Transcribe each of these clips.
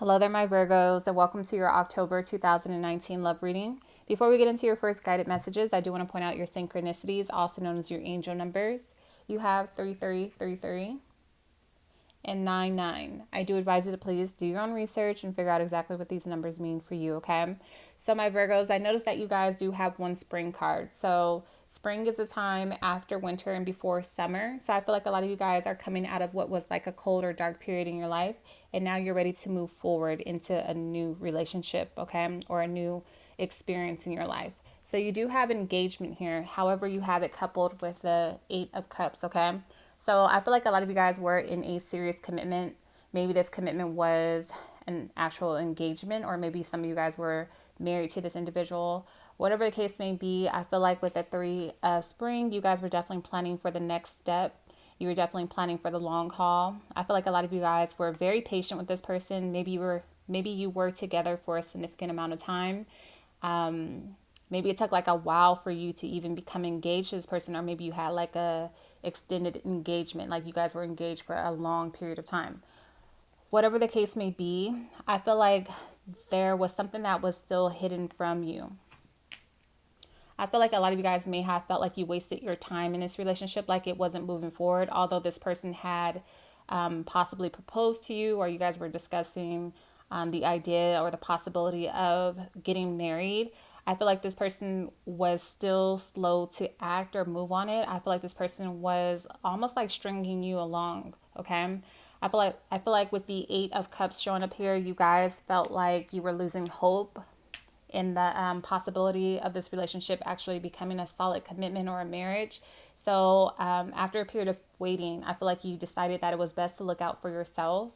Hello there, my Virgos, and welcome to your October 2019 love reading. Before we get into your first guided messages, I do want to point out your synchronicities, also known as your angel numbers. You have 3333 and 99. I do advise you to please do your own research and figure out exactly what these numbers mean for you, okay? So my Virgos, I noticed that you guys do have one spring card. So spring is a time after winter and before summer. So I feel like a lot of you guys are coming out of what was like a cold or dark period in your life, and now you're ready to move forward into a new relationship, okay? Or a new experience in your life. So you do have engagement here. However, you have it coupled with the 8 of Cups, okay? So I feel like a lot of you guys were in a serious commitment. Maybe this commitment was an actual engagement, or maybe some of you guys were married to this individual. Whatever the case may be, I feel like with the 3 of Spring, you guys were definitely planning for the next step. You were definitely planning for the long haul. I feel like a lot of you guys were very patient with this person. Maybe you were together for a significant amount of time. Maybe it took like a while for you to even become engaged to this person, or maybe you had like a extended engagement, like you guys were engaged for a long period of time. Whatever the case may be, I feel like there was something that was still hidden from you. I feel like a lot of you guys may have felt like you wasted your time in this relationship, like it wasn't moving forward, although this person had possibly proposed to you, or you guys were discussing the idea or the possibility of getting married. I feel like this person was still slow to act or move on it. I feel like this person was almost like stringing you along, okay? I feel like with the 8 of Cups showing up here, you guys felt like you were losing hope in the possibility of this relationship actually becoming a solid commitment or a marriage. So after a period of waiting, I feel like you decided that it was best to look out for yourself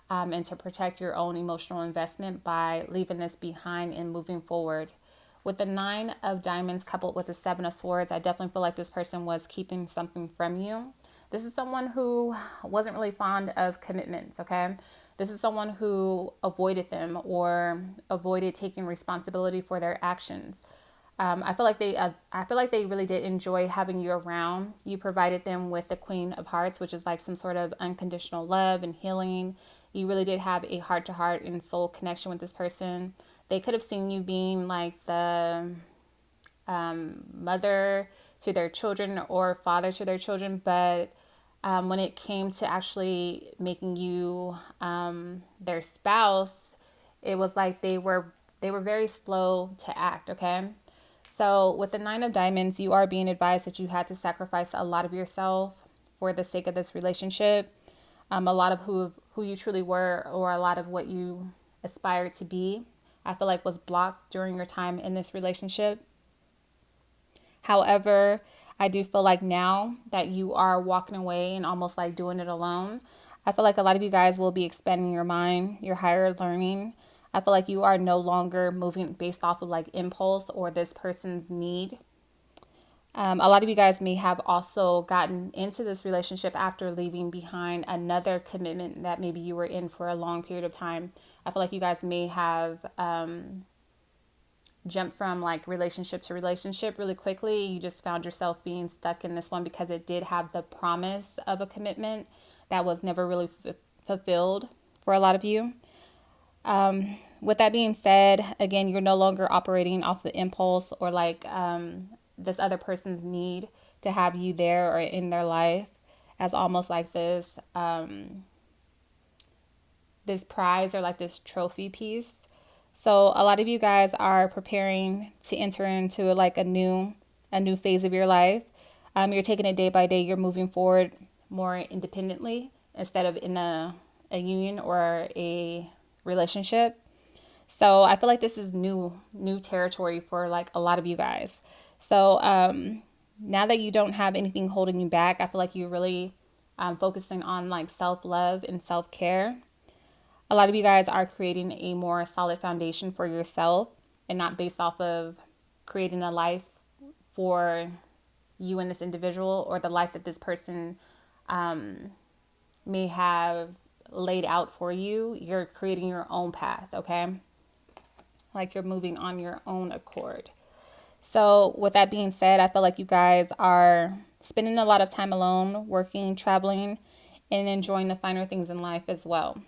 and to protect your own emotional investment by leaving this behind and moving forward. With the 9 of Diamonds coupled with the 7 of Swords, I definitely feel like this person was keeping something from you. This is someone who wasn't really fond of commitments, okay? This is someone who avoided them or avoided taking responsibility for their actions. I feel like they really did enjoy having you around. You provided them with the Queen of Hearts, which is like some sort of unconditional love and healing. You really did have a heart to heart and soul connection with this person. They could have seen you being like the mother to their children or father to their children, but when it came to actually making you their spouse, it was like they were very slow to act. Okay, so with the 9 of Diamonds, you are being advised that you had to sacrifice a lot of yourself for the sake of this relationship. A lot of who you truly were, or a lot of what you aspired to be, I feel like was blocked during your time in this relationship. However, I do feel like now that you are walking away and almost like doing it alone, I feel like a lot of you guys will be expanding your mind, your higher learning. I feel like you are no longer moving based off of like impulse or this person's need. A lot of you guys may have also gotten into this relationship after leaving behind another commitment that maybe you were in for a long period of time. I feel like you guys may have jumped from like relationship to relationship really quickly. You just found yourself being stuck in this one because it did have the promise of a commitment that was never really fulfilled for a lot of you. With that being said, again, you're no longer operating off the impulse or like this other person's need to have you there or in their life as almost like this prize or like this trophy piece. So a lot of you guys are preparing to enter into like a new phase of your life. You're taking it day by day. You're moving forward more independently instead of in a union or a relationship. So I feel like this is new territory for like a lot of you guys. So now that you don't have anything holding you back, I feel like you're really focusing on like self-love and self-care. A lot of you guys are creating a more solid foundation for yourself and not based off of creating a life for you and this individual, or the life that this person may have laid out for you. You're creating your own path, okay? Like you're moving on your own accord. So with that being said, I feel like you guys are spending a lot of time alone, working, traveling, and enjoying the finer things in life as well.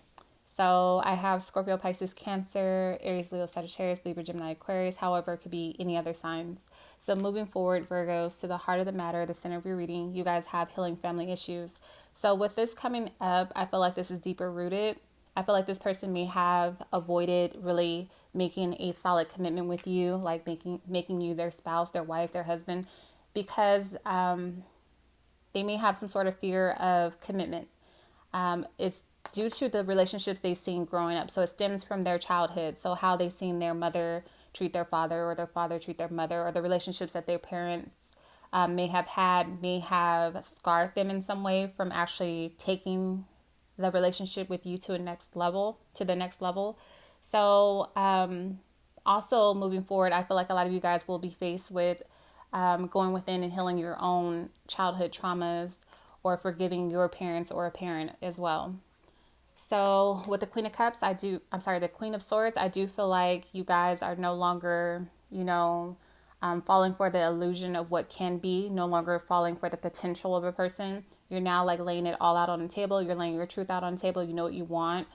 So I have Scorpio, Pisces, Cancer, Aries, Leo, Sagittarius, Libra, Gemini, Aquarius. However, it could be any other signs. So moving forward, Virgos, to the heart of the matter, the center of your reading, you guys have healing family issues. So with this coming up, I feel like this is deeper rooted. I feel like this person may have avoided really making a solid commitment with you, like making you their spouse, their wife, their husband, because they may have some sort of fear of commitment. It's due to the relationships they've seen growing up. So it stems from their childhood. So how they've seen their mother treat their father, or their father treat their mother, or the relationships that their parents may have had may have scarred them in some way from actually taking the relationship with you to the next level. So also moving forward, I feel like a lot of you guys will be faced with going within and healing your own childhood traumas, or forgiving your parents or a parent as well. So with the Queen of Cups, the Queen of Swords, I do feel like you guys are no longer, falling for the illusion of what can be, no longer falling for the potential of a person. You're now like laying it all out on the table. You're laying your truth out on the table. You know what you want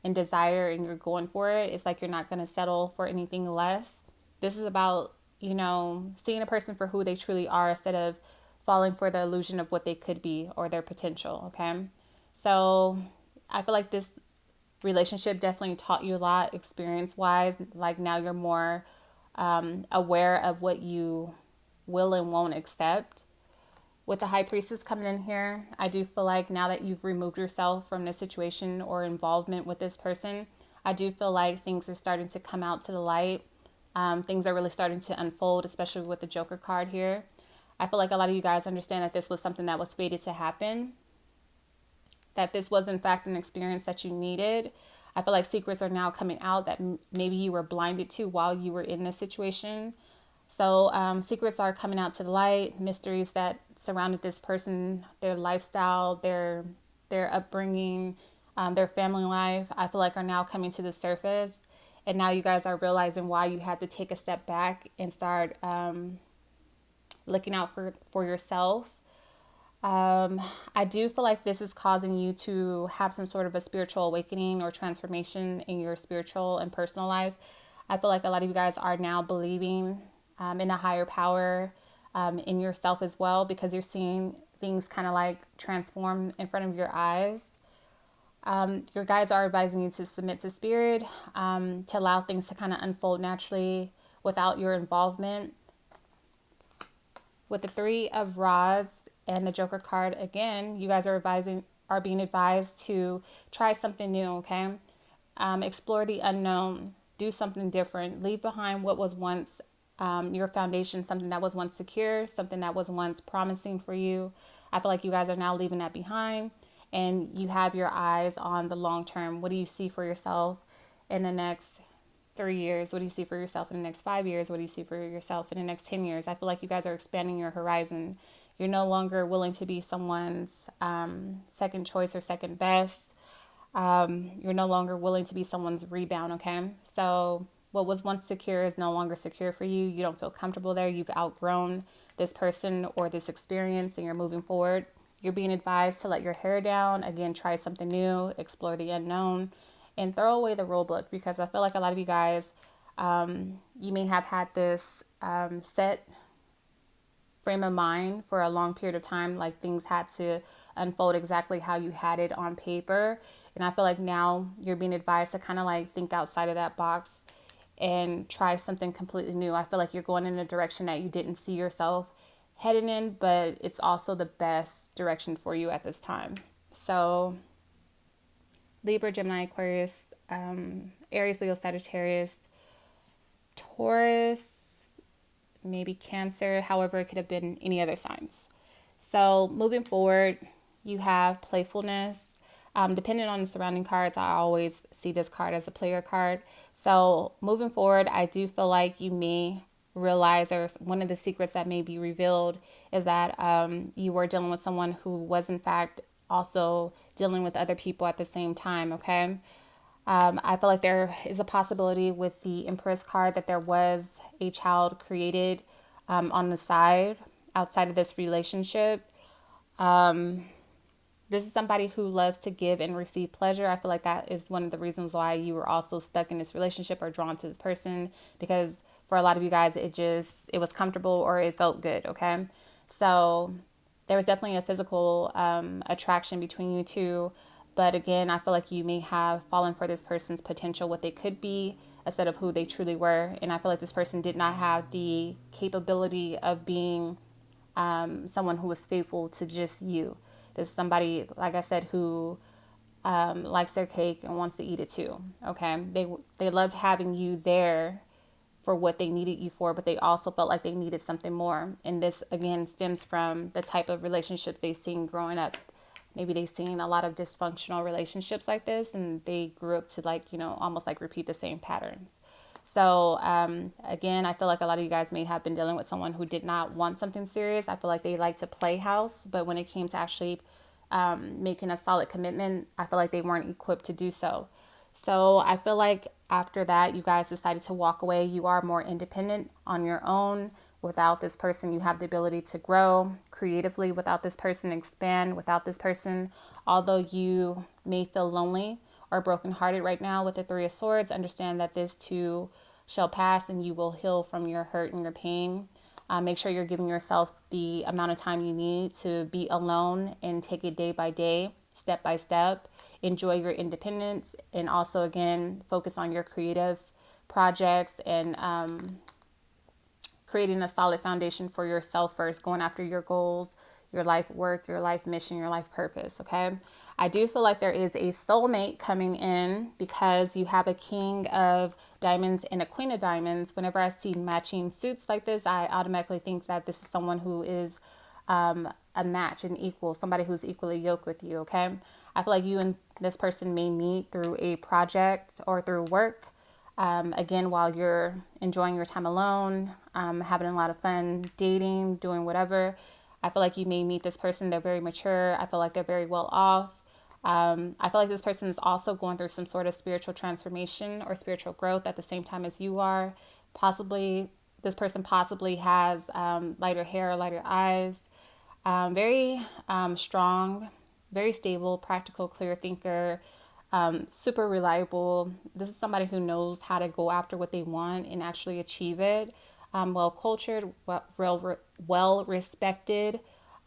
and desire, and you're going for it. It's like you're not going to settle for anything less. This is about, seeing a person for who they truly are, instead of falling for the illusion of what they could be or their potential. Okay. So I feel like this relationship definitely taught you a lot experience wise. Like now you're more aware of what you will and won't accept. With the High Priestess coming in here, I do feel like now that you've removed yourself from the situation or involvement with this person, I do feel like things are starting to come out to the light. Things are really starting to unfold, especially with the Joker card here. I feel like a lot of you guys understand that this was something that was fated to happen, that this was in fact an experience that you needed. I feel like secrets are now coming out that maybe you were blinded to while you were in this situation. So secrets are coming out to the light, mysteries that surrounded this person, their lifestyle, their upbringing, their family life, I feel like are now coming to the surface. And now you guys are realizing why you had to take a step back and start looking out for yourself. I do feel like this is causing you to have some sort of a spiritual awakening or transformation in your spiritual and personal life. I feel like a lot of you guys are now believing in a higher power, in yourself as well, because you're seeing things kind of like transform in front of your eyes. Your guides are advising you to submit to spirit, to allow things to kind of unfold naturally without your involvement. With the Three of Rods and the Joker card, again, you guys are being advised to try something new, okay? Explore the unknown, do something different, leave behind what was once your foundation, something that was once secure, something that was once promising for you. I feel like you guys are now leaving that behind, and you have your eyes on the long term. What do you see for yourself in the next 3 years? What do you see for yourself in the next 5 years? What do you see for yourself in the next 10 years? I feel like you guys are expanding your horizon. You're no longer willing to be someone's second choice or second best. You're no longer willing to be someone's rebound, okay? So what was once secure is no longer secure for you. You don't feel comfortable there. You've outgrown this person or this experience, and you're moving forward. You're being advised to let your hair down. Again, try something new, explore the unknown, and throw away the rule book, because I feel like a lot of you guys, you may have had this set frame of mind for a long period of time, like things had to unfold exactly how you had it on paper. And I feel like now you're being advised to kind of like think outside of that box and try something completely new. I feel like you're going in a direction that you didn't see yourself heading in, but it's also the best direction for you at this time. So Libra, Gemini, Aquarius, Aries, Leo, Sagittarius, Taurus, maybe Cancer. However, it could have been any other signs. So moving forward, you have playfulness. Depending on the surrounding cards, I always see this card as a player card. So moving forward, I do feel like you may realize, or one of the secrets that may be revealed is that you were dealing with someone who was in fact also dealing with other people at the same time, okay? I feel like there is a possibility with the Empress card that there was a child created on the side outside of this relationship. This is somebody who loves to give and receive pleasure. I feel like that is one of the reasons why you were also stuck in this relationship or drawn to this person, because for a lot of you guys, it was comfortable or it felt good. Okay. So there was definitely a physical attraction between you two. But again, I feel like you may have fallen for this person's potential, what they could be, instead of who they truly were. And I feel like this person did not have the capability of being someone who was faithful to just you. This is somebody, like I said, who likes their cake and wants to eat it too. Okay, they loved having you there for what they needed you for, but they also felt like they needed something more. And this again stems from the type of relationships they've seen growing up. Maybe they've seen a lot of dysfunctional relationships like this, and they grew up to almost like repeat the same patterns. So again, I feel like a lot of you guys may have been dealing with someone who did not want something serious. I feel like they like to play house, but when it came to actually making a solid commitment, I feel like they weren't equipped to do so. So I feel like after that, you guys decided to walk away. You are more independent on your own. Without this person, you have the ability to grow creatively. Without this person, expand. Without this person, although you may feel lonely or brokenhearted right now with the Three of Swords, understand that this too shall pass and you will heal from your hurt and your pain. Make sure you're giving yourself the amount of time you need to be alone and take it day by day, step by step. Enjoy your independence, and also, again, focus on your creative projects and creating a solid foundation for yourself first, going after your goals, your life work, your life mission, your life purpose. Okay. I do feel like there is a soulmate coming in because you have a King of Diamonds and a Queen of Diamonds. Whenever I see matching suits like this, I automatically think that this is someone who is a match, an equal, somebody who's equally yoked with you. Okay. I feel like you and this person may meet through a project or through work. Again, while you're enjoying your time alone, having a lot of fun, dating, doing whatever, I feel like you may meet this person. They're very mature. I feel like they're very well off. I feel like this person is also going through some sort of spiritual transformation or spiritual growth at the same time as you are. Possibly, this person possibly has lighter hair, lighter eyes, very strong, very stable, practical, clear thinker, super reliable. This is somebody who knows how to go after what they want and actually achieve it. Well cultured, well respected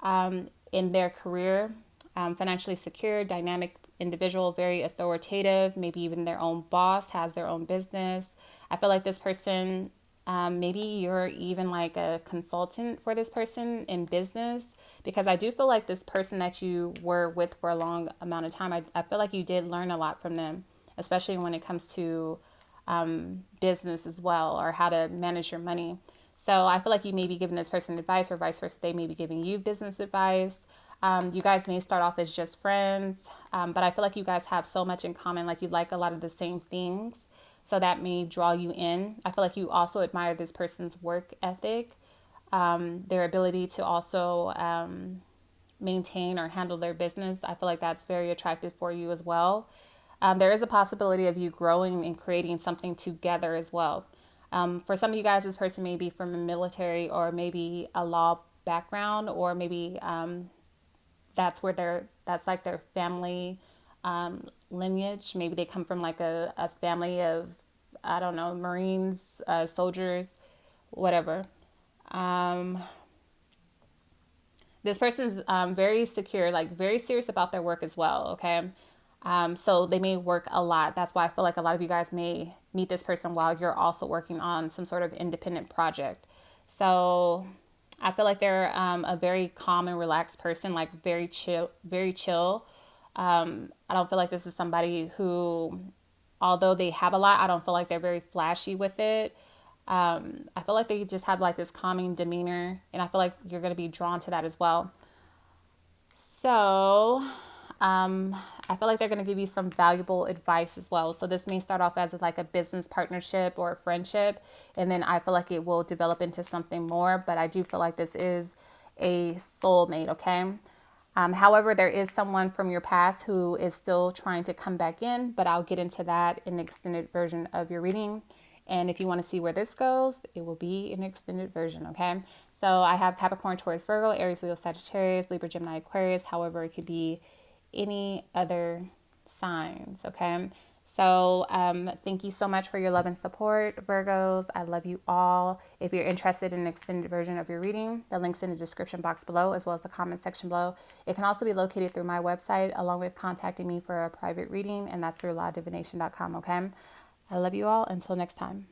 in their career, financially secure, dynamic individual, very authoritative, maybe even their own boss, has their own business. I feel like this person, maybe you're even like a consultant for this person in business, because I do feel like this person that you were with for a long amount of time, I feel like you did learn a lot from them, especially when it comes to business as well, or how to manage your money. So I feel like you may be giving this person advice, or vice versa. They may be giving you business advice. You guys may start off as just friends, but I feel like you guys have so much in common. Like you like a lot of the same things. So that may draw you in. I feel like you also admire this person's work ethic, their ability to also maintain or handle their business. I feel like that's very attractive for you as well. There is a possibility of you growing and creating something together as well. For some of you guys, this person may be from a military or maybe a law background, or maybe that's like their family lineage. Maybe they come from like a family of, I don't know, Marines, soldiers, whatever. This person's very secure, like very serious about their work as well. Okay. So they may work a lot. That's why I feel like a lot of you guys may meet this person while you're also working on some sort of independent project. So I feel like they're a very calm and relaxed person, like very chill, very chill. I don't feel like this is somebody who, although they have a lot, I don't feel like they're very flashy with it. I feel like they just have like this calming demeanor, and I feel like you're going to be drawn to that as well. So, I feel like they're going to give you some valuable advice as well. So this may start off as like a business partnership or a friendship, and then I feel like it will develop into something more, but I do feel like this is a soulmate. Okay. However, there is someone from your past who is still trying to come back in, but I'll get into that in the extended version of your reading. And if you want to see where this goes, it will be an extended version, okay? So I have Capricorn, Taurus, Virgo, Aries, Leo, Sagittarius, Libra, Gemini, Aquarius. However, it could be any other signs, okay? So thank you so much for your love and support, Virgos. I love you all. If you're interested in an extended version of your reading, the link's in the description box below, as well as the comment section below. It can also be located through my website, along with contacting me for a private reading, and that's through lawdivination.com, okay? I love you all. Until next time.